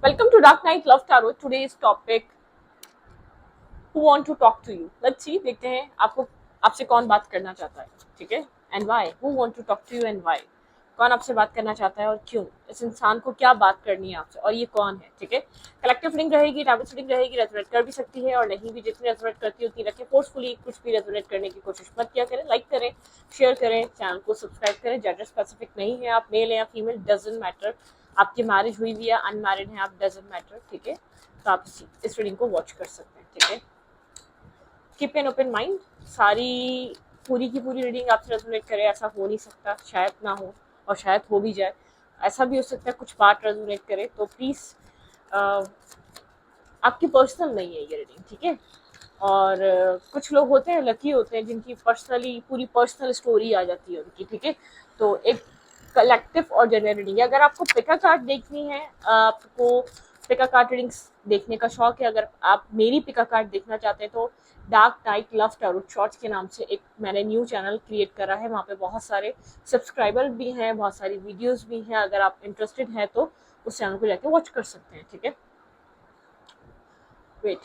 Welcome to Dark Knight Love Tarot. Today's topic, who want to talk to you. Let's see, देखते हैं आपसे कौन बात करना चाहता है, ठीक है? And why? Who want to talk to you and why? कौन आपसे बात करना चाहता है और क्यों? इस इंसान को क्या बात करनी है आपसे और ये कौन है, ठीक है? कलेक्टिव रीडिंग रहेगी, टैबलेट रीडिंग रहेगी, रेजोनेट कर भी सकती है और नहीं भी, जितनी रेजोनेट करती है उतनी रखें। फोर्सफुली कुछ भी रेजोनेट करने की कोशिश मत किया करें। लाइक करें, शेयर करें, चैनल को सब्सक्राइब करें। जेंडर स्पेसिफिक नहीं है, आप मेल या फीमेल डजंट मैटर। आपकी मैरिज हुई भी है, अनमैरिड है आप, डजंट मैटर, ठीक है? तो आप इस रीडिंग को वॉच कर सकते हैं, ठीक है? Keep an open mind. सारी पूरी की पूरी रीडिंग आपसे रेजोनेट करे ऐसा हो नहीं सकता, शायद ना हो और शायद हो भी जाए। ऐसा भी हो सकता है कुछ पार्ट रेजोनेट करे, तो प्लीज़ आपकी पर्सनल नहीं है ये रीडिंग, ठीक है? और कुछ लोग होते हैं, लकी होते हैं, जिनकी पर्सनली पूरी पर्सनल स्टोरी आ जाती है उनकी, ठीक है? तो एक कलेक्टिव और जनरल रीडिंग है। अगर आपको पिका कार्ड देखनी है, आपको पिका कार्ड रीडिंग्स देखने का शौक है, अगर आप मेरी पिका कार्ड देखना चाहते हैं, तो dark night love tarot shorts के नाम से एक मैंने न्यू चैनल क्रिएट करा है। वहाँ पे बहुत सारे सब्सक्राइबर भी हैं, बहुत सारी वीडियोस भी हैं। अगर आप इंटरेस्टेड हैं तो उस चैनल को जाके वॉच कर सकते हैं, ठीक है? वेट,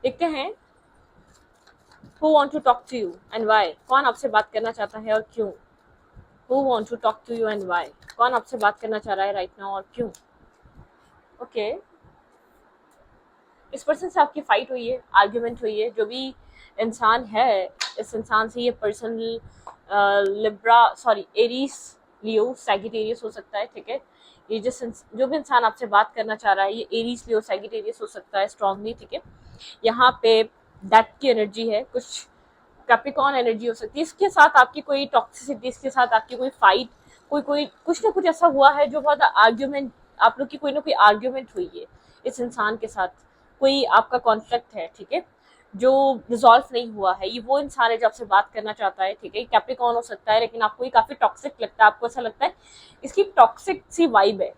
देखते हैं who want to talk to you and why। कौन आपसे बात करना चाहता है और क्यों? who want to talk to you and why। कौन आपसे बात करना चाह रहा है राइट नाउ और क्यों? ओके, इस पर्सन से आपकी फाइट हुई है, आर्ग्यूमेंट हुई है। जो भी इंसान है, इस इंसान से ये पर्सन लिब्रा एरीज, लियो, सैगिटेरियस हो सकता है, ठीक है? ये जो भी इंसान आपसे बात करना चाह रहा है, ये एरीज, लियो, सैगिटेरियस हो सकता है स्ट्रांगली, ठीक है? यहाँ पे डेथ की एनर्जी है, कुछ कैप्रिकॉर्न एनर्जी हो सकती है। इसके साथ आपकी कोई टॉक्सिसिटी, इसके साथ आपकी कोई फाइट, कोई कुछ ना कुछ ऐसा हुआ है जो बहुत आर्ग्यूमेंट, आप लोग की कोई ना कोई आर्ग्यूमेंट हुई है इस इंसान के साथ। कोई आपका कॉन्फ्लिक्ट है, ठीक है, जो रिजॉल्व नहीं हुआ है। ये वो इंसान है जो आपसे बात करना चाहता है, ठीक है? कैप्रिकॉर्न हो सकता है, लेकिन आपको ये काफी टॉक्सिक लगता है। आपको ऐसा लगता है इसकी टॉक्सिक सी वाइब है।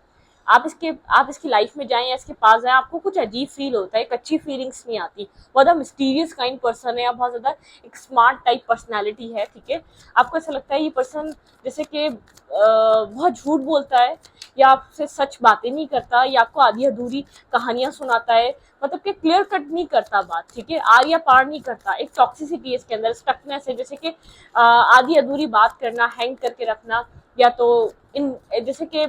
आप इसकी लाइफ में जाएं या इसके पास जाएं, आपको कुछ अजीब फील होता है, एक अच्छी फीलिंग्स नहीं आती। बहुत ज़्यादा मिस्टीरियस काइंड पर्सन है, या बहुत ज़्यादा एक स्मार्ट टाइप पर्सनैलिटी है, ठीक है? आपको ऐसा लगता है ये पर्सन जैसे कि बहुत झूठ बोलता है, या आपसे सच बातें नहीं करता, या आपको आधी अधूरी कहानियां सुनाता है, मतलब कि क्लियर कट नहीं करता बात, ठीक है? आर या पार नहीं करता। एक टॉक्सिसिटी है इसके अंदर, स्टकनेस है, जैसे कि आधी अधूरी बात करना, हैंग करके रखना, या तो इन जैसे कि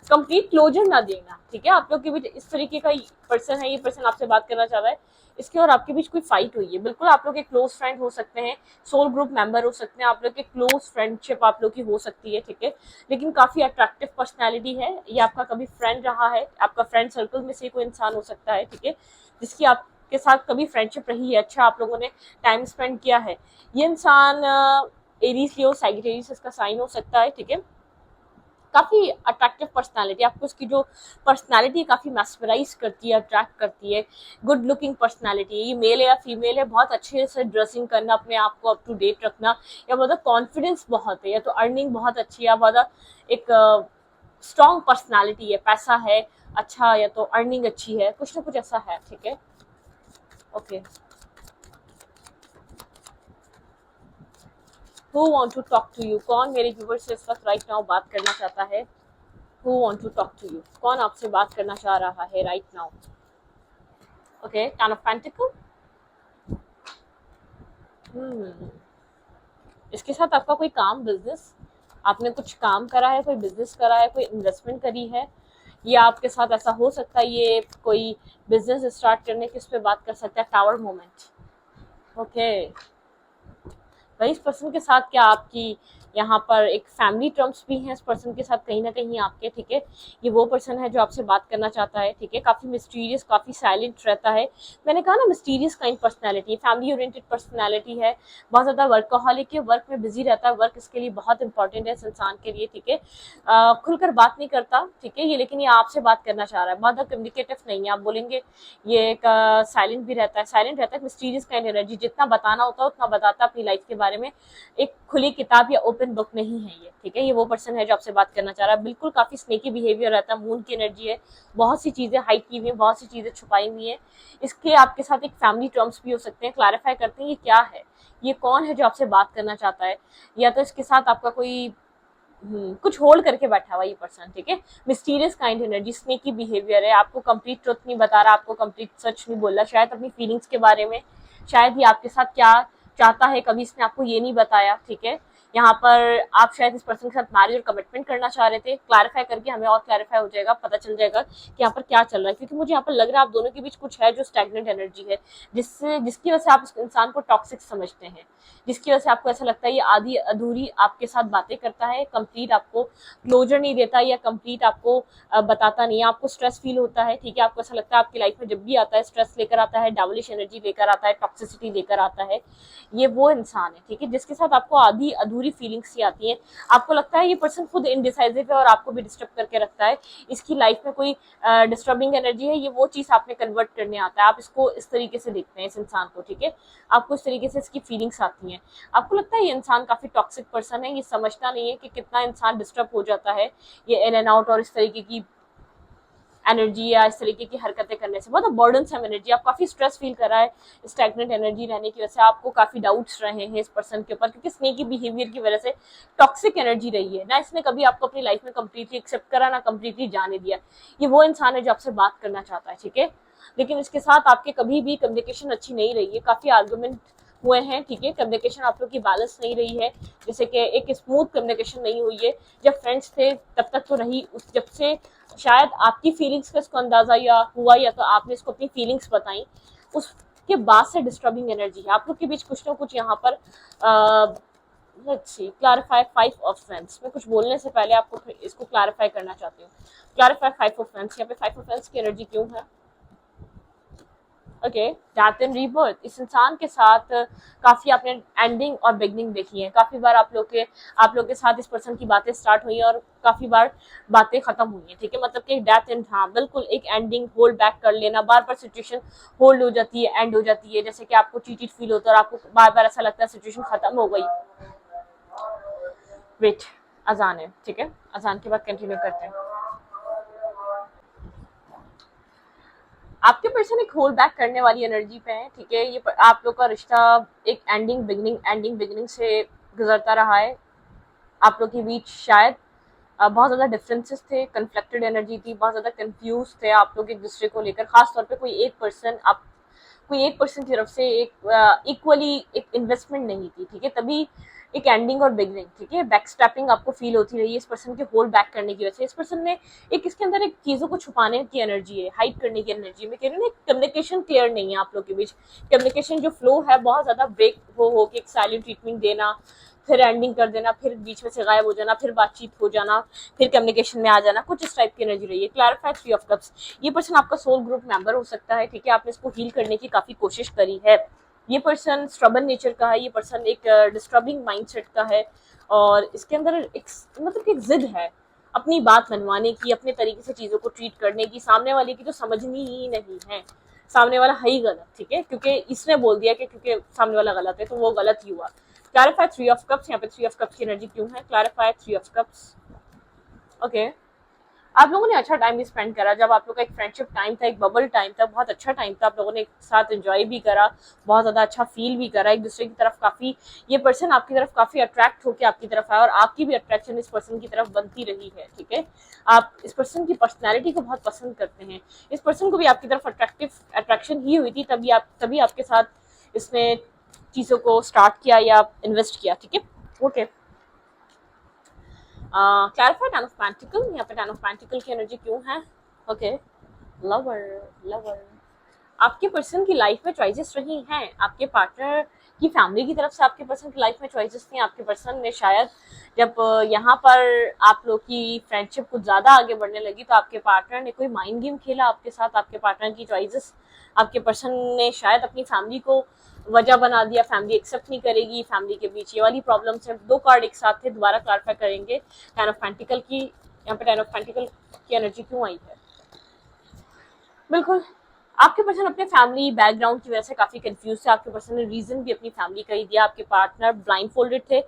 कंप्लीट क्लोजर ना देना, ठीक है? आप लोग के बीच इस तरीके का पर्सन है, ये पर्सन आपसे बात करना चाह रहा है। इसके और आपके बीच कोई फाइट हुई है, बिल्कुल आप लोग के क्लोज फ्रेंड हो सकते हैं, सोल ग्रुप मेंबर हो सकते हैं, आप लोग के क्लोज फ्रेंडशिप आप लोग की हो सकती है, ठीक है? लेकिन काफी अट्रैक्टिव पर्सनैलिटी है। ये आपका कभी फ्रेंड रहा है, आपका फ्रेंड सर्कल में से कोई इंसान हो सकता है, ठीक है, जिसकी आपके साथ कभी फ्रेंडशिप रही है, अच्छा आप लोगों ने टाइम स्पेंड किया है। ये इंसान एरीज, लियो, सैजिटेरियस इसका साइन हो सकता है, ठीक है? काफी अट्रैक्टिव पर्सनालिटी, आपको उसकी जो पर्सनालिटी काफी मैस्मराइज करती है, अट्रैक्ट करती है। गुड लुकिंग पर्सनालिटी है, ये मेल है या फीमेल है, बहुत अच्छे से ड्रेसिंग करना, अपने आप को अप टू डेट रखना, या बहुत कॉन्फिडेंस बहुत है, या तो अर्निंग बहुत अच्छी है, बहुत एक स्ट्रॉन्ग पर्सनालिटी है, पैसा है अच्छा, या तो अर्निंग अच्छी है, कुछ ना कुछ ऐसा है, ठीक है? Okay, who want to talk to you. कौन मेरे व्यूअर से इस वक्त राइट नाउ बात करना चाहता है? Who want to talk to you? कौन आपसे बात करना चाह रहा है right now? Okay, Ten of Pentacle। इसके साथ आपका कोई काम, बिजनेस, आपने कुछ काम करा है, कोई बिजनेस करा है, कोई इन्वेस्टमेंट करी है, या आपके साथ ऐसा हो सकता है ये कोई बिजनेस स्टार्ट करने की, इस पे बात कर सकता है। Tower moment. ओके, भाई इस पर्सन के साथ क्या आपकी यहाँ पर एक फैमिली टर्म्स भी हैं इस पर्सन के साथ कहीं ना कहीं आपके, ठीक है? ये वो पर्सन है जो आपसे बात करना चाहता है, ठीक है? काफी मिस्टीरियस, काफी साइलेंट रहता है। मैंने कहा ना, mysterious kind personality, family oriented personality है, बहुत ज्यादा वर्कaholic है, वर्क में बिजी रहता है, वर्क इसके लिए बहुत इंपॉर्टेंट है इस इंसान के लिए, ठीक है? खुलकर बात नहीं करता, ठीक है ये, लेकिन ये आपसे बात करना चाह रहा है। बहुत कम्युनिकेटिव नहीं है, आप बोलेंगे। ये एक साइलेंट भी रहता है, साइलेंट रहता है, मिस्टीरियस काइंड एनर्जी, जितना बताना होता है उतना बताता है अपनी लाइफ के बारे में। एक खुली किताब या ओपन बुक नहीं है ये, ठीक है। ये वो पर्सन है जो आपसे बात करना चाह रहा है। बिल्कुल काफी स्नेकी बिहेवियर रहता है, मून की एनर्जी है, बहुत सी चीजें हाइड की हुई है, बहुत सी चीजें छुपाई हुई है। इसके आपके साथ एक फैमिली टर्म्स भी हो सकते हैं। क्लैरिफाई करते हैं ये क्या है, ये कौन है जो आपसे बात करना चाहता है, या तो इसके साथ आपका कोई कुछ होल्ड करके बैठा हुआ ये पर्सन, ठीक है। Mysterious kind energy, sneaky behaviour है, आपको कंप्लीट ट्रुथ नहीं बता रहा, आपको कंप्लीट सच नहीं बोल रहा, शायद अपनी फीलिंग्स के बारे में, शायद ये आपके साथ क्या चाहता है कभी इसने आपको ये नहीं बताया, ठीक है। यहाँ पर आप शायद इस पर्सन के साथ मैरिज और कमिटमेंट करना चाह रहे थे। क्लैरिफाई करके हमें और क्लैरिफाई हो जाएगा, पता चल जाएगा कि यहाँ पर क्या चल रहा है, क्योंकि मुझे यहाँ पर लग रहा है आप दोनों के बीच कुछ है जो स्टैग्नेंट एनर्जी है, जिसकी वजह से आप इस इंसान को टॉक्सिक समझते हैं, जिसकी वजह से आपको ऐसा लगता है ये आधी अधूरी आपके साथ बातें करता है, कंप्लीट आपको क्लोजर नहीं देता, या कंप्लीट आपको बताता नहीं है, आपको स्ट्रेस फील होता है, ठीक है। आपको ऐसा लगता है आपकी लाइफ में जब भी आता है स्ट्रेस लेकर आता है, डावलिश एनर्जी लेकर आता है, टॉक्सिसिटी लेकर आता है। ये वो इंसान है, ठीक है, जिसके साथ आपको आधी अधूरी फीलिंग्स सी आती है। आपको लगता है ये पर्सन खुद इनडिसाइसिव है और आपको भी डिस्टर्ब करके रखता है। इसकी लाइफ में कोई डिस्टर्बिंग एनर्जी है, ये वो चीज आपने कन्वर्ट करने आता है। आप इसको इस तरीके से देखते हैं इस इंसान को, ठीक है। आपको इस तरीके से इसकी फीलिंग्स आती हैं। आपको लगता है ये इंसान काफी टॉक्सिक पर्सन है, ये समझता नहीं है कि कितना इंसान डिस्टर्ब हो जाता है ये इन एंड आउट और इस तरीके की एनर्जी या इस तरीके की हरकतें करने से। बहुत बर्डनसम एनर्जी, आप काफी स्ट्रेस फील कर रहा है स्टैग्नेंट एनर्जी रहने की वजह से। आपको काफी डाउट्स रहे हैं इस पर्सन के ऊपर, क्योंकि स्नेकी बिहेवियर की वजह से टॉक्सिक एनर्जी रही है ना। इसने कभी आपको अपनी लाइफ में कंप्लीटली एक्सेप्ट करा ना कंप्लीटली जाने दिया। ये वो इंसान है जो आपसे बात करना चाहता है, ठीक है। लेकिन इसके साथ आपके कभी भी कम्युनिकेशन अच्छी नहीं रही है, काफी आर्गुमेंट हुए हैं, ठीक है। कम्युनिकेशन आप लोग की बैलेंस नहीं रही है, जैसे कि एक स्मूथ कम्युनिकेशन नहीं हुई है। जब फ्रेंड्स थे तब तक तो रही, उस जब से शायद आपकी फीलिंग्स का इसको अंदाजा या हुआ, या तो आपने इसको अपनी फीलिंग्स बताई, उसके बाद से डिस्टर्बिंग एनर्जी है आप लोग के बीच कुछ ना कुछ। यहाँ पर let's see, clarify 5 of friends. मैं कुछ बोलने से पहले आपको इसको क्लैरिफाई करना चाहती हूँ। क्लैरिफाई 5 ऑफ फ्रेंड्स, यहाँ पे 5 ऑफ फ्रेंड्स की एनर्जी क्यों है? Okay, death and rebirth. इस इंसान के साथ काफी आपने एंडिंग और बिगनिंग देखी है। काफी बार आप लोग के साथ इस पर्सन की बातें स्टार्ट हुई और काफी बार बातें खत्म हुई हैं, ठीक है। मतलब कि डेथ एंड, हाँ बिल्कुल, एक एंडिंग, होल्ड बैक कर लेना, बार बार सिचुएशन होल्ड हो जाती है, एंड हो जाती है, जैसे कि आपको चीटिट फील होता है और आपको बार बार ऐसा लगता है सिचुएशन खत्म हो गई। वेट, अजान है, ठीक है, अजान के बाद कंटिन्यू करते हैं। आपके पर्सन एक होल्ड बैक करने वाली एनर्जी पे है, ठीक है। ये आप लोग का रिश्ता एक एंडिंग बिगनिंग से गुजरता रहा है। आप लोग के बीच शायद बहुत ज्यादा डिफरेंसेस थे, कन्फ्लिक्टेड एनर्जी थी, बहुत ज्यादा कंफ्यूज थे आप लोग एक दूसरे को लेकर। खास तौर पे कोई एक पर्सन की तरफ से एक इक्वली एक इन्वेस्टमेंट नहीं थी, ठीक है। तभी एक एंडिंग और बिगनिंग, ठीक है। बैकस्टैपिंग आपको फील होती रही है इस पर्सन के होल्ड बैक करने की वजह से। इस पर्सन ने एक, इसके अंदर एक चीजों को छुपाने की एनर्जी है, हाइड करने की एनर्जी। मैं कह रही हूँ कम्युनिकेशन क्लियर नहीं है आप लोग के बीच। कम्युनिकेशन जो फ्लो है बहुत ज्यादा ब्रेक हो के एक साइलेंट ट्रीटमेंट देना, फिर एंडिंग कर देना, फिर बीच में से गायब हो जाना, फिर बातचीत हो जाना, फिर कम्युनिकेशन में आ जाना, कुछ इस टाइप की एनर्जी रही है। Clarify 3 of cups. ये पर्सन आपका सोल ग्रुप मेंबर हो सकता है, ठीक है। आपने इसको हील करने की काफी कोशिश करी है। ये पर्सन स्ट्रबन नेचर का है, ये पर्सन एक डिस्टर्बिंग माइंडसेट का है, और इसके अंदर एक मतलब एक जिद है अपनी बात मनवाने की, अपने तरीके से चीजों को ट्रीट करने की, सामने वाले की तो समझनी ही नहीं है। सामने वाला है ही गलत, ठीक है, क्योंकि इसने बोल दिया कि क्योंकि सामने वाला गलत है तो वो गलत ही हुआ। Clarify 3 of cups. यहाँ पे 3 ऑफ कप्स की एनर्जी क्यों है? Clarify 3 of cups. ओके, आप लोगों ने अच्छा टाइम भी स्पेंड करा। जब आप लोग का एक फ्रेंडशिप टाइम था, एक बबल टाइम था, बहुत अच्छा टाइम था, आप लोगों ने एक साथ एंजॉय भी करा, बहुत ज्यादा अच्छा फील भी करा एक दूसरे की तरफ। काफी ये पर्सन आपकी तरफ काफी अट्रैक्ट होकर आपकी तरफ आया, और आपकी भी अट्रैक्शन इस पर्सन की तरफ बनती रही है, ठीक है। आप इस पर्सन की पर्सनैलिटी को बहुत पसंद करते हैं। इस पर्सन को भी आपकी तरफ अट्रैक्शन ही हुई थी, तभी आपके साथ इसने चीजों को स्टार्ट किया या इन्वेस्ट किया, ठीक है। Okay, clarify 10 of pentacles. यहाँ पे 10 ऑफ पेंटिकल की एनर्जी क्यों है? Okay, lover. आपके पर्सन की लाइफ में चॉइसेस रही हैं, आपके पार्टनर की फैमिली की तरफ से आपके पर्सन की लाइफ में चॉइसेस थी। आपके पर्सन ने शायद जब यहाँ पर आप लोग की फ्रेंडशिप कुछ ज्यादा आगे बढ़ने लगी तो आपके पार्टनर ने कोई माइंड गेम खेला आपके साथ। आपके पार्टनर की चॉइसेस आपके पर्सन ने शायद अपनी फैमिली को वजह बना दिया, फैमिली एक्सेप्ट नहीं करेगी, फैमिली के बीच ये वाली प्रॉब्लम्स है। 2 कार्ड एक साथ थे, दोबारा क्लैरिफाई करेंगे। 10 ऑफ पेंटिकल की, यहाँ पे 10 ऑफ पेंटिकल की एनर्जी क्यों आई है? बिल्कुल, आपके पर्सन अपने फैमिली बैकग्राउंड की वजह से काफी कंफ्यूज थे। आपके पर्सन ने रीजन भी अपनी फैमिली का ही दिया। आपके पार्टनर ब्लाइंड फोल्डेड थे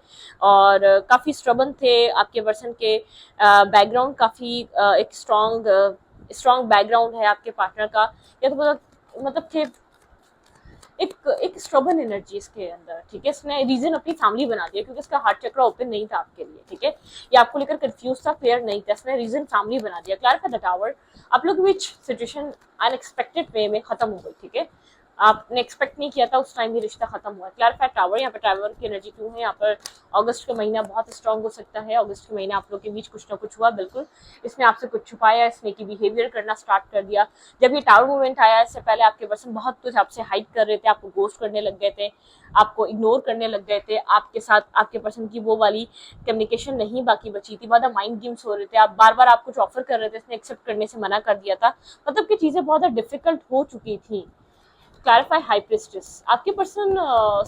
और काफी स्ट्रबन थे। आपके पर्सन के बैकग्राउंड काफी एक स्ट्रॉन्ग बैकग्राउंड है आपके पार्टनर का। या तो मतलब कि एक स्ट्रबन एनर्जी इसके अंदर, ठीक है। इसने रीजन अपनी फैमिली बना दिया क्योंकि इसका हार्ट चक्र ओपन नहीं था आपके लिए, ठीक है। ये आपको लेकर कंफ्यूज था, क्लियर नहीं था, इसने रीजन फैमिली बना दिया। Clarify the tower. आप लोग के बीच सिचुएशन अनएक्सपेक्टेड वे में खत्म हो गई, ठीक है। आपने एक्सपेक्ट नहीं किया था, उस टाइम भी रिश्ता खत्म हुआ। Clarify tower. यहाँ पे टावर की एनर्जी क्यों है? यहाँ पर अगस्त का महीना बहुत स्ट्रांग हो सकता है। अगस्त के महीने आप लोग के बीच कुछ ना कुछ हुआ, बिल्कुल। इसने आपसे कुछ छुपाया, इसने की बिहेवियर करना स्टार्ट कर दिया। जब ये टावर मूवमेंट आया, इससे पहले आपके पर्सन बहुत कुछ आपसे हाइड कर रहे थे, आपको गोस्ट करने लग गए थे, आपको इग्नोर करने लग गए थे। आपके साथ आपके पर्सन की वो वाली कम्युनिकेशन नहीं बाकी बची थी, बाद माइंड गेम्स हो रहे थे। आप बार बार आप कुछ ऑफर कर रहे थे, इसने एक्सेप्ट करने से मना कर दिया था। मतलब कि चीजें बहुत डिफिकल्ट हो चुकी थी। Clarify high priestess. आपके पर्सन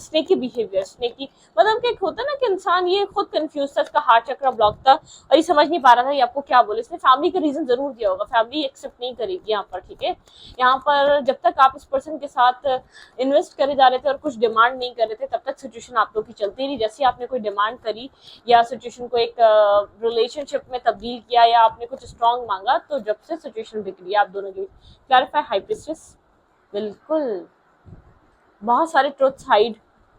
स्नेकी बिहेवियर, स्नेकी मतलब कि एक होता है ना कि इंसान ये खुद कंफ्यूज था, इसका हार्ट चक्र ब्लॉक था और ये समझ नहीं पा रहा था ये आपको क्या बोले। इसने फैमिली का रीजन जरूर दिया होगा, फैमिली एक्सेप्ट नहीं करेगी यहाँ पर, ठीक है। यहाँ पर जब तक आप इस पर्सन के साथ इन्वेस्ट करे जा रहे थे और कुछ डिमांड नहीं कर रहे थे, तब तक सिचुएशन आप लोग की चलती रही। जैसे आपने कोई डिमांड करी या सिचुएशन को एक रिलेशनशिप में तब्दील किया या आपने कुछ स्ट्रॉन्ग मांगा, तो जब से सिचुएशन बिगड़ी आप दोनों की। Clarify high priestess. बिल्कुल, बहुत सारे ट्रुथ्स हाइड,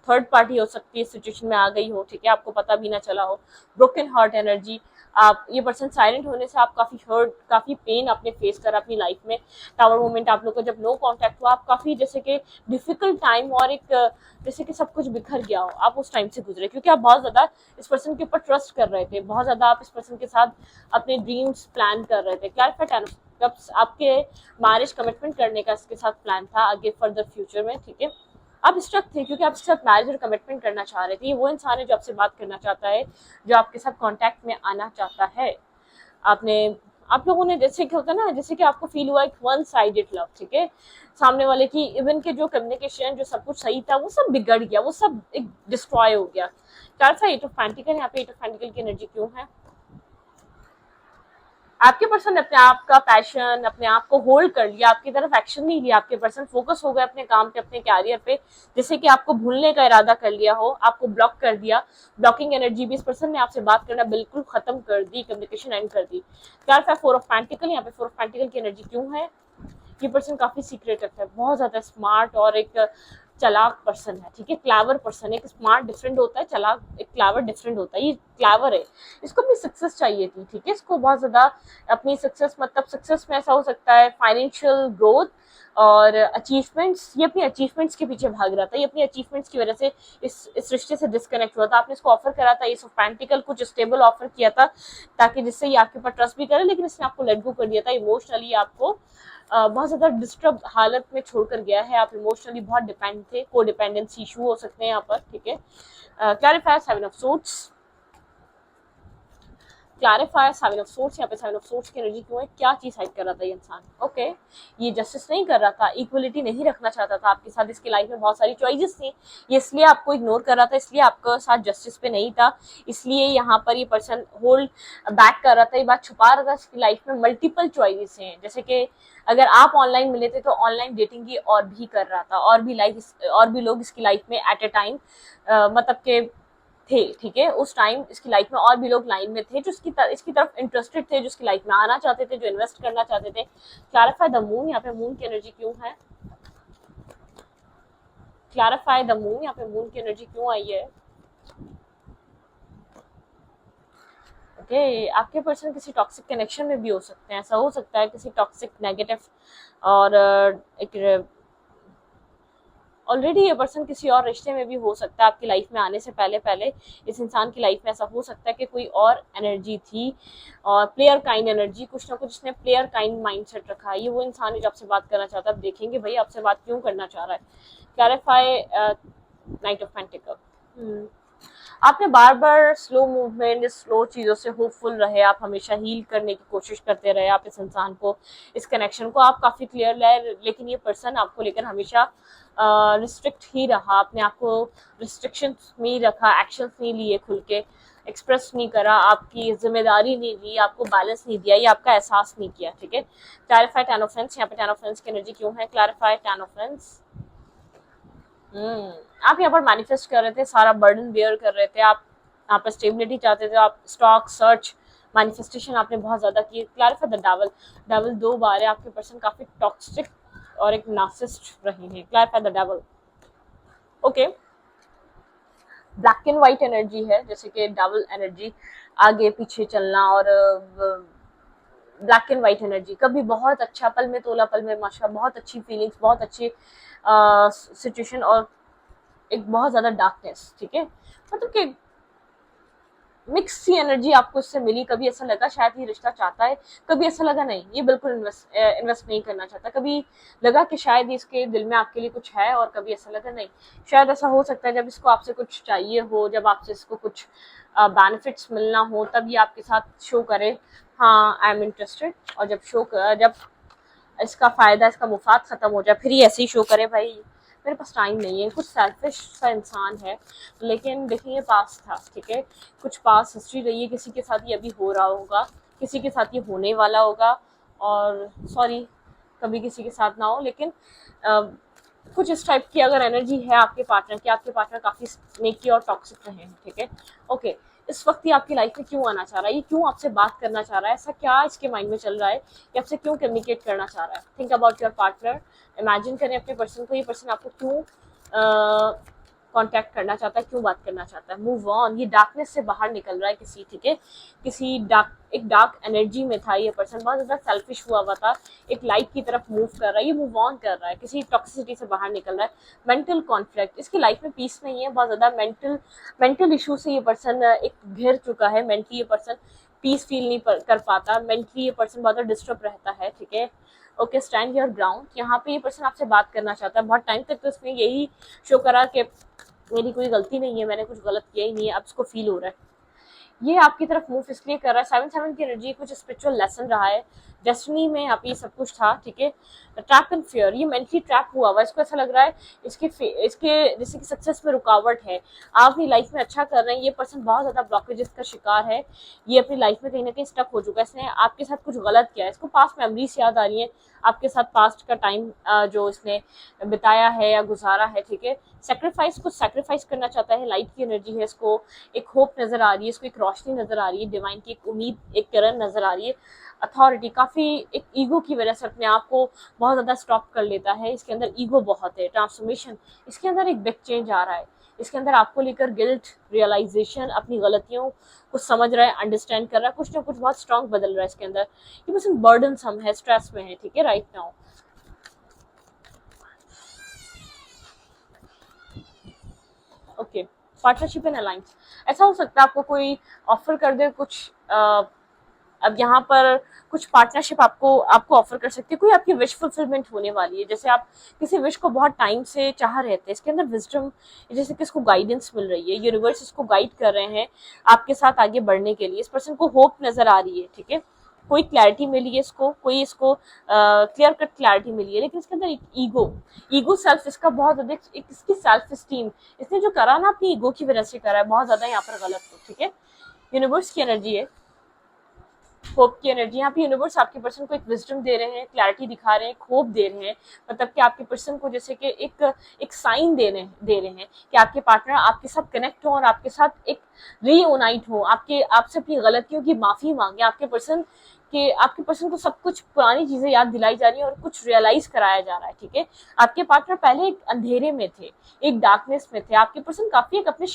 थर्ड पार्टी हो सकती है सिचुएशन में आ गई हो, ठीक है, आपको पता भी ना चला हो। Broken heart energy. आप ये पर्सन साइलेंट होने से आप काफी हर्ट, काफी पेन आपने फेस करा अपनी लाइफ में। टावर मोमेंट आप लोग का जब नो कांटेक्ट हुआ, आप काफी जैसे कि डिफिकल्ट टाइम और एक जैसे कि सब कुछ बिखर गया हो, आप उस टाइम से गुजरे क्योंकि आप बहुत ज्यादा इस पर्सन के ऊपर ट्रस्ट कर रहे थे, बहुत ज्यादा आप इस पर्सन के साथ अपने ड्रीम्स प्लान कर रहे थे। क्लैरिफाई कब आपके मैरिज कमिटमेंट करने का इसके साथ प्लान था आगे फर्दर फ्यूचर में, ठीक है। आप स्ट्रक थे क्योंकि आप इसके साथ मैरिज और कमिटमेंट करना चाह रहे थे। ये वो इंसान है जो आपसे बात करना चाहता है, जो आपके साथ कांटेक्ट में आना चाहता है। आपने आप लोगों ने जैसे कि होता है ना, जैसे कि आपको फील हुआ एक वन साइडेड लव, ठीक है। सामने वाले की इवन के जो कम्युनिकेशन, जो सब कुछ सही था, वो सब बिगड़ गया, वो सब एक डिस्ट्रॉय हो गया। चार सा एट ऑफ पेंटिकल। यहाँ पे एट ऑफ पेंटिकल की एनर्जी क्यों है? आपके पर्सन ने अपने आप का पैशन, अपने आप को होल्ड कर लिया, आपकी तरफ एक्शन नहीं लिया। आपके पर्सन फोकस हो गए अपने काम पे, अपने कैरियर पे, जैसे कि आपको भूलने का इरादा कर लिया हो, आपको ब्लॉक कर दिया। ब्लॉकिंग एनर्जी भी इस पर्सन ने आपसे बात करना बिल्कुल खत्म कर दी, कम्युनिकेशन एंड कर दी। Clarify four of pentacles. यहाँ पे फोर ऑफ पेंटिकल की एनर्जी क्यों है? ये पर्सन काफी सीक्रेटिव है, बहुत ज्यादा स्मार्ट और एक चालाक पर्सन है, ठीक है। क्लावर पर्सन है। एक स्मार्ट डिफरेंट होता है, चालाक एक क्लावर डिफरेंट होता है। ये क्लावर है, इसको अपनी सक्सेस चाहिए थी, ठीक है। इसको बहुत ज्यादा अपनी सक्सेस, मतलब सक्सेस में ऐसा हो सकता है फाइनेंशियल ग्रोथ और अचीवमेंट्स। ये अपनी अचीवमेंट्स के पीछे भाग रहा था, ये अपनी अचीवमेंट्स की वजह से इस रिश्ते से डिस्कनेक्ट हुआ था। आपने इसको ऑफर करा था, ये पेंटिकल कुछ स्टेबल ऑफर किया था ताकि जिससे ये आपके ऊपर ट्रस्ट भी करे, लेकिन इसने आपको लेट गो कर दिया था। इमोशनली आपको बहुत ज्यादा डिस्टर्ब हालत में छोड़कर गया है। आप इमोशनली बहुत डिपेंड थे, को डिपेंडेंसी इशू हो सकते हैं यहाँ पर, ठीक है। Clarify seven of sorts. Clarifier seven of sorts. यहाँ पे सेवन ऑफ सोर्ट्स की एनर्जी क्यों है? क्या चीज हाइड कर रहा था ये इंसान? ओके, ये जस्टिस नहीं कर रहा था, इक्वलिटी नहीं रखना चाहता था आपके साथ। इसकी लाइफ में बहुत सारी चॉइसेस थी, ये इसलिए आपको इग्नोर कर रहा था, इसलिए आपके साथ जस्टिस पे नहीं था, इसलिए यहाँ पर ये पर्सन होल्ड बैक कर रहा था, ये बात छुपा रहा था। इसकी लाइफ में मल्टीपल चॉइसेस हैं, जैसे कि अगर आप ऑनलाइन मिले थे तो ऑनलाइन डेटिंग की और भी कर रहा था, और भी लोग इसकी लाइफ में एट ए टाइम मतलब के थे, ठीक है। उस टाइम इसकी लाइफ में और भी लोग लाइन में थे जो इसकी तरफ इंटरेस्टेड थे, जो इसकी लाइफ में आना चाहते थे, जो इन्वेस्ट करना चाहते थे। Clarify the moon. यहाँ पे मून की एनर्जी क्यों है? Clarify the moon. यहाँ पे मून की एनर्जी क्यों आई है? ओके, आपके पर्सन किसी टॉक्सिक कनेक्शन में भी हो सकते हैं। ऐसा हो सकता है किसी टॉक्सिक नेगेटिव और एक ऑलरेडी ये पर्सन किसी और रिश्ते में भी हो सकता है। आपकी लाइफ में आने से पहले इस इंसान की लाइफ में ऐसा हो सकता है कि कोई और एनर्जी थी और प्लेयर काइंड एनर्जी, कुछ ना कुछ इसने प्लेयर काइंड माइंडसेट रखा है। ये वो इंसान है जो आपसे बात करना चाहता है। अब देखेंगे भाई आपसे बात क्यों करना चाह रहा है। Clarify night of pentacle. आपने बार बार स्लो मूवमेंट, स्लो चीज़ों से होपफुल रहे, आप हमेशा हील करने की कोशिश करते रहे, आप इस इंसान को, इस कनेक्शन को आप काफ़ी क्लियर लाए, लेकिन ये पर्सन आपको लेकर हमेशा रिस्ट्रिक्ट ही रहा, अपने आप को रिस्ट्रिक्शंस में ही रखा, एक्शंस नहीं लिए, खुल के एक्सप्रेस नहीं करा, आपकी जिम्मेदारी नहीं ली, आपको बैलेंस नहीं दिया, ये आपका एहसास नहीं किया। ठीक है, क्लैरिफाई टेन ऑफ फ्रेंड्स, यहाँ पे टेन ऑफ फ्रेंड्स की एनर्जी क्यों है? Clarify ten of friends. आप यहाँ पर मैनिफेस्ट कर रहे थे, सारा बर्डन बेयर कर रहे थे, आप यहाँ पर स्टेबिलिटी चाहते थे, आप स्टॉक सर्च मैनिफेस्टेशन आपने बहुत ज्यादा की। क्लैरिफाई द डेविल, डेविल 2 बार है, आपके पर्सन काफी टॉक्सिक और एक नार्सिसिस्ट रहे हैं। Clarify the devil. Okay, black and white energy है, जैसे कि डेविल एनर्जी, आगे पीछे चलना, और ब्लैक एंड व्हाइट एनर्जी कभी बहुत अच्छा, पल में तोला पल में माशा, बहुत अच्छी फीलिंग्स, बहुत अच्छी सिचुएशन, और एक बहुत ज्यादा डार्कनेस। ठीक है, मतलब कि मिक्स सी एनर्जी आपको इससे मिली। कभी ऐसा लगा शायद ये रिश्ता चाहता है, कभी ऐसा लगा नहीं ये बिल्कुल इन्वेस्ट नहीं करना चाहता, कभी लगा कि शायद इसके दिल में आपके लिए कुछ है, और कभी ऐसा लगा नहीं। शायद ऐसा हो सकता है जब इसको आपसे कुछ चाहिए हो, जब आपसे इसको कुछ बेनिफिट्स मिलना हो, तब ये आपके साथ शो करे हाँ आई एम इंटरेस्टेड, और जब इसका फायदा, इसका मुफाद खत्म हो जाए, फिर ये ऐसे ही शो करे भाई मेरे पास टाइम नहीं है। कुछ सेल्फिश सा इंसान है, लेकिन देखिए पास था। ठीक है, कुछ पास हिस्ट्री रही है, किसी के साथ ये अभी हो रहा होगा, किसी के साथ ये होने वाला होगा, और सॉरी कभी किसी के साथ ना हो, लेकिन कुछ इस टाइप की अगर एनर्जी है आपके पार्टनर की, आपके पार्टनर काफी स्नेकी और टॉक्सिक रहे हैं। ठीक है, ओके, इस वक्त ये आपकी लाइफ में क्यों आना चाह रहा है, ये क्यों आपसे बात करना चाह रहा है, ऐसा क्या इसके माइंड में चल रहा है, ये आपसे क्यों कम्युनिकेट करना चाह रहा है? Think about your partner, imagine करें अपने पर्सन को, ये पर्सन आपको क्यों कांटेक्ट करना चाहता है, क्यों बात करना चाहता है। मूव ऑन, ये डार्कनेस से बाहर निकल रहा है किसी, ठीक है, किसी एक डार्क एनर्जी में था ये पर्सन, बहुत ज्यादा सेल्फिश हुआ था, एक लाइट की तरफ मूव कर रहा है, ये मूव ऑन कर रहा है, किसी टॉक्सिसिटी से बाहर निकल रहा है। मेंटल कॉन्फ्लिक्ट, इसकी लाइफ में पीस नहीं है, बहुत ज्यादा मेंटल इशू से ये पर्सन एक घिर चुका है। मेंटली ये पर्सन पीस फील नहीं कर पाता, मेंटली ये पर्सन बहुत ज्यादा डिस्टर्ब रहता है। ठीक है, ओके, स्टैंड योर ग्राउंड, यहाँ पे ये पर्सन आपसे बात करना चाहता है। बहुत टाइम तक तो उसने यही शो करा कि मेरी कोई गलती नहीं है, मैंने कुछ गलत किया ही नहीं है, अब इसको फील हो रहा है। ये आपकी तरफ मूव इसलिए कर रहा है, 7-7 की एनर्जी कुछ स्पिरिचुअल लेसन रहा है, डेस्टिनी में यहाँ पे ये सब कुछ था। ठीक है, ट्रैप एंड फियर, ये मेंटली ट्रैप हुआ हुआ, इसको ऐसा लग रहा है इसके जैसे कि सक्सेस में रुकावट है, आप अपनी लाइफ में अच्छा कर रहे हैं, ये पर्सन बहुत ज्यादा ब्लॉकेजेस का शिकार है, ये अपनी लाइफ में कहीं ना कहीं स्टक हो चुका है, इसने आपके साथ कुछ गलत किया है, इसको पास्ट मेमोरीज याद आ रही है, आपके साथ पास्ट का टाइम जो इसने बिताया है या गुजारा है। ठीक है, सेक्रीफाइस, कुछ सेक्रीफाइस करना चाहता है, लाइट की एनर्जी है, इसको एक होप नजर आ रही है, इसको एक रोशनी नजर आ रही है, डिवाइन की एक उम्मीद, एक किरण नजर आ रही है। अथॉरिटी, काफी एक ईगो की वजह से अपने आप को बहुत ज्यादा स्टॉप कर लेता है, इसके अंदर ईगो बहुत है। ट्रांसफॉर्मेशन, इसके अंदर एक बिग चेंज आ रहा है, इसके अंदर आपको लेकर गिल्ट, रियलाइजेशन, अपनी गलतियों को समझ रहा है, अंडरस्टैंड कर रहा है, कुछ ना कुछ बहुत स्ट्रॉन्ग बदल रहा है इसके अंदर। ये पर्सन बर्डनसम है, स्ट्रेस में है। ठीक है, right now okay, partnership and alliance, ऐसा हो सकता है आपको कोई ऑफर कर दे कुछ अब यहाँ पर कुछ पार्टनरशिप आपको ऑफर कर सकती है, कोई आपकी विश फुलफिलमेंट होने वाली है, जैसे आप किसी विश को बहुत टाइम से चाह रहे थे, इसके अंदर विजडम, जैसे कि इसको गाइडेंस मिल रही है, यूनिवर्स इसको गाइड कर रहे हैं आपके साथ आगे बढ़ने के लिए, इस पर्सन को होप नजर आ रही है। ठीक है, कोई क्लैरिटी मिली है इसको, कोई इसको क्लियर कट क्लैरिटी मिली है, लेकिन इसके अंदर एक ईगो सेल्फ, इसका बहुत ज्यादा इसकी सेल्फ स्टीम, इसने जो करा ना अपनी ईगो की वजह से करा है, बहुत ज्यादा यहाँ पर गलत हो। ठीक है, यूनिवर्स की एनर्जी है, होप की एनर्जी, यहाँ पे यूनिवर्स आपके पर्सन को एक विजडम दे रहे हैं, क्लैरिटी दिखा रहे हैं, होप दे रहे हैं, मतलब कि आपके पर्सन को जैसे कि एक साइन दे रहे हैं कि आपके पार्टनर आपके साथ कनेक्ट हो और आपके साथ एक रीयूनाइट हो, आपसे अपनी गलतियों की माफी मांगे, आपके पर्सन को सब कुछ पुरानी चीजें याद दिलाई जा रही है और कुछ रियलाइज कराया जा रहा है। ठीक है, आपके पार्टनर पहले एक अंधेरे में थे, एक डार्कनेस में थे, आपके पर्सन काफी एक अपनी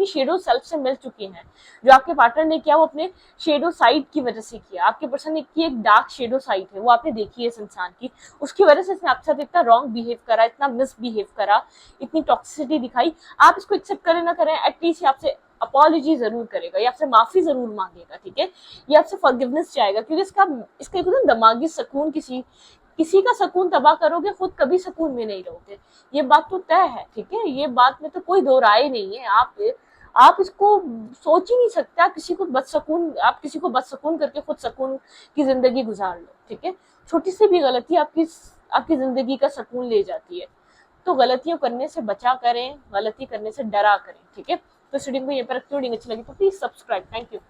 शेडो सेल्फ से मिल चुके हैं। जो आपके पार्टनर ने किया वो अपने शेडो साइड की वजह से किया, आपके पर्सन ने की एक डार्क शेडो साइड है, वो आपने देखी है इस इंसान की, उसकी वजह से इसने आपके साथ इतना रॉन्ग बिहेव करा, इतना मिसबिहेव करा, इतनी टॉक्सिसिटी दिखाई। आप इसको एक्सेप्ट करें ना करें, एटलीस्ट आपसे अपॉलॉजी जरूर करेगा, ये आपसे माफी जरूर मांगेगा। ठीक है, ये आपसे फॉरगिवनेस चाहेगा, क्योंकि इसका एक दिमागी सुकून, किसी का सुकून तबाह करोगे, खुद कभी सुकून में नहीं रहोगे, ये बात तो तय है। ठीक है, ये बात में तो कोई दो राय नहीं है। आप इसको सोच ही नहीं सकते। आप किसी को बदसकून करके खुद सकून की जिंदगी गुजार लो, ठीक है। छोटी सी भी गलती आपकी जिंदगी का सकून ले जाती है। तो गलतियों करने से बचा करें, गलती करने से डरा करें, ठीक है। तो स्टूडियो को ये पर अच्छी लगी तो प्लीज सब्सक्राइब। Thank you.